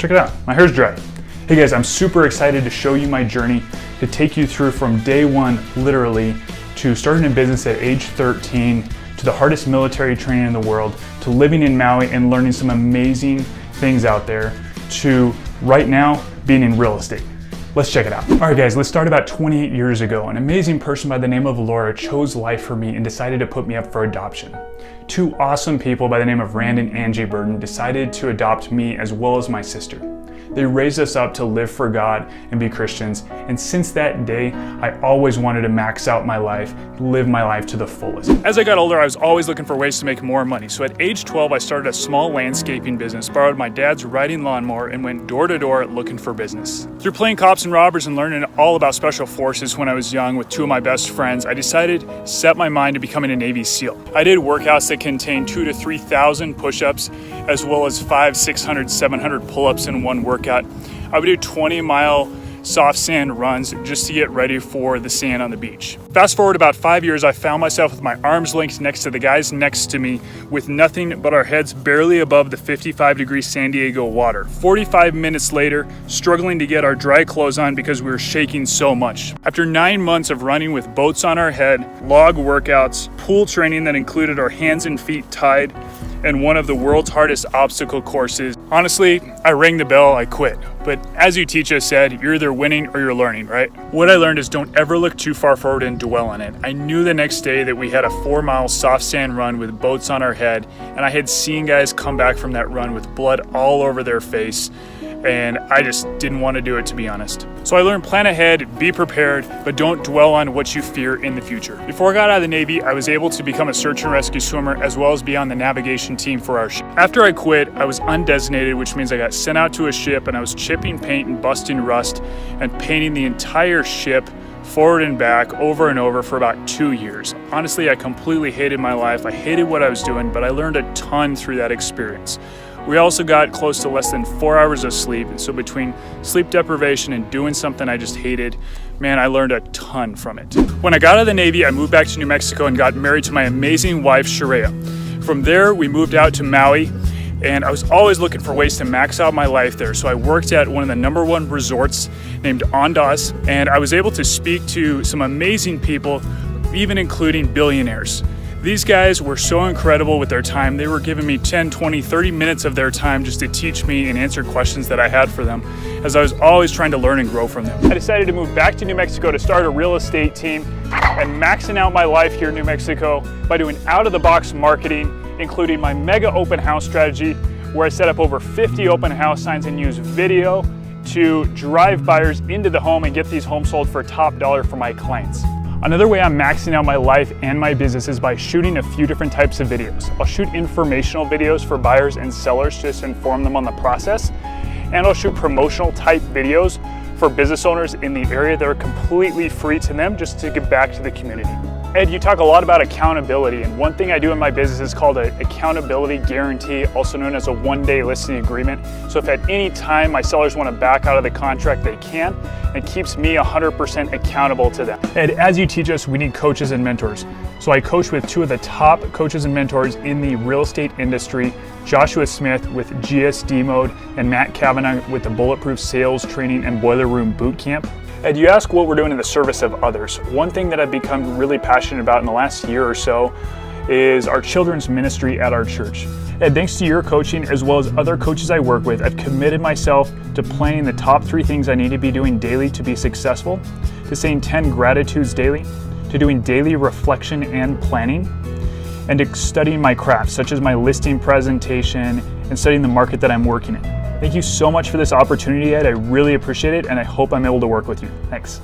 check it out. My hair's dry. Hey guys, I'm super excited to show you my journey, to take you through from day one, literally, to starting a business at age 13, to the hardest military training in the world, to living in Maui and learning some amazing things out there, to right now being in real estate. Let's check it out. All right guys, let's start about 28 years ago. An amazing person by the name of Laura chose life for me and decided to put me up for adoption. Two awesome people by the name of Rand and Angie Burden decided to adopt me as well as my sister. They raised us up to live for God and be Christians, and since that day, I always wanted to max out my life, live my life to the fullest. As I got older, I was always looking for ways to make more money, so at age 12, I started a small landscaping business, borrowed my dad's riding lawnmower, and went door to door looking for business. Through playing cops and robbers and learning all about special forces when I was young with two of my best friends, I decided to set my mind to becoming a Navy SEAL. I did workouts that contained 2,000 to 3,000 push-ups, as well as 500, 600, 700 pull-ups in one workout. I would do 20-mile soft sand runs just to get ready for the sand on the beach. Fast forward about 5 years, I found myself with my arms linked next to the guys next to me with nothing but our heads barely above the 55-degree San Diego water. 45 minutes later, struggling to get our dry clothes on because we were shaking so much. After 9 months of running with boats on our head, log workouts, pool training that included our hands and feet tied, and one of the world's hardest obstacle courses. Honestly, I rang the bell, I quit. But as you teach us said, you're either winning or you're learning, right? What I learned is don't ever look too far forward and dwell on it. I knew the next day that we had a 4-mile soft sand run with boats on our head, and I had seen guys come back from that run with blood all over their face, and I just didn't want to do it, to be honest. So I learned plan ahead, be prepared, but don't dwell on what you fear in the future. Before I got out of the Navy, I was able to become a search and rescue swimmer as well as be on the navigation team for our ship. After I quit, I was undesignated, which means I got sent out to a ship and I was chipping paint and busting rust and painting the entire ship forward and back over and over for about 2 years. Honestly, I completely hated my life. I hated what I was doing, but I learned a ton through that experience. We also got close to less than 4 hours of sleep, and so between sleep deprivation and doing something I just hated, man, I learned a ton from it. When I got out of the Navy, I moved back to New Mexico and got married to my amazing wife, Sharia. From there, we moved out to Maui, and I was always looking for ways to max out my life there, so I worked at one of the #1 resorts named Ondas, and I was able to speak to some amazing people, even including billionaires. These guys were so incredible with their time. They were giving me 10, 20, 30 minutes of their time just to teach me and answer questions that I had for them, as I was always trying to learn and grow from them. I decided to move back to New Mexico to start a real estate team and maxing out my life here in New Mexico by doing out-of-the-box marketing, including my mega open house strategy, where I set up over 50 open house signs and use video to drive buyers into the home and get these homes sold for top dollar for my clients. Another way I'm maxing out my life and my business is by shooting a few different types of videos. I'll shoot informational videos for buyers and sellers just to inform them on the process, and I'll shoot promotional type videos for business owners in the area that are completely free to them just to give back to the community. Ed, you talk a lot about accountability, and one thing I do in my business is called an accountability guarantee, also known as a one-day listing agreement. So if at any time my sellers want to back out of the contract, they can. It keeps me 100% accountable to them. Ed, as you teach us, we need coaches and mentors. So I coach with two of the top coaches and mentors in the real estate industry, Joshua Smith with GSD Mode and Matt Kavanagh with the Bulletproof Sales Training and Boiler Room Bootcamp. Ed, you ask what we're doing in the service of others. One thing that I've become really passionate about in the last year or so is our children's ministry at our church. Ed, thanks to your coaching as well as other coaches I work with, I've committed myself to planning the top 3 things I need to be doing daily to be successful, to saying 10 gratitudes daily, to doing daily reflection and planning, and to studying my craft, such as my listing presentation and studying the market that I'm working in. Thank you so much for this opportunity, Ed. I really appreciate it, and I hope I'm able to work with you. Thanks.